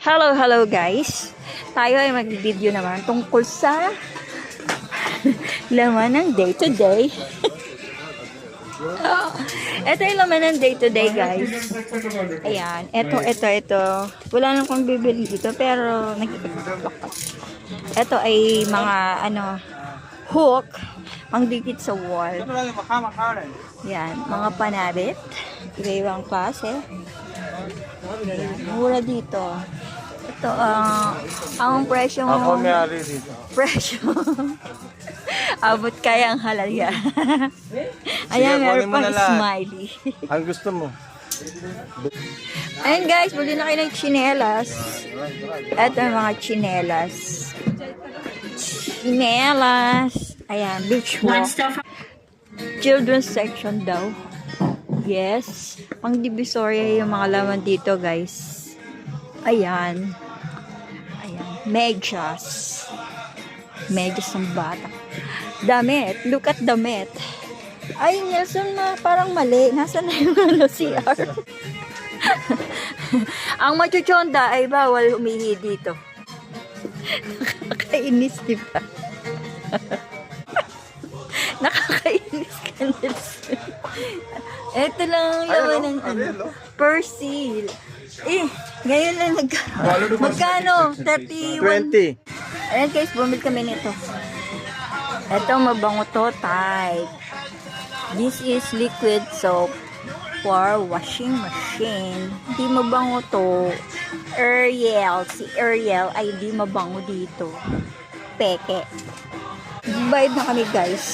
Hello guys. Tayo ay mag-video naman tungkol sa laman ng day-to-day. Ito yung laman ng day-to-day guys. Ayan. Ito. Wala nang kong bibili dito pero ito ay mga hook pangdikit sa wall. Yan. Mga panabit. Iba-ibang klase. Ayan. Mura dito. Ito, ang presyo mo. Ako may-ari dito. Presyo. Abot kaya ang halalya. Ayan, meron pang smiley. Ang gusto mo? Ayan guys, buli na kayo ng chinelas. Ito ang mga chinelas. Chinelas. Ayan, beach walk. Children's section daw. Yes. Pang Divisoria yung mga laman dito guys. Ayan. Medyas. Medyas ng bata. Damit. Look at damit. Ay, Nelson, parang mali. Nasaan na yung CR? Ang machuchonda ay bawal humihi dito. Nakakainis, di ba? Nakakainis ka, Nelson. Ito lang ang laman ng Persil. Ngayon lang magkano? 31. 20. Ayan guys, bumili kami nito. Ito, mabango to, type. This is liquid soap for washing machine. Di mabango to. Ariel. Si Ariel ay di mabango dito. Peke. Bayad na kami guys.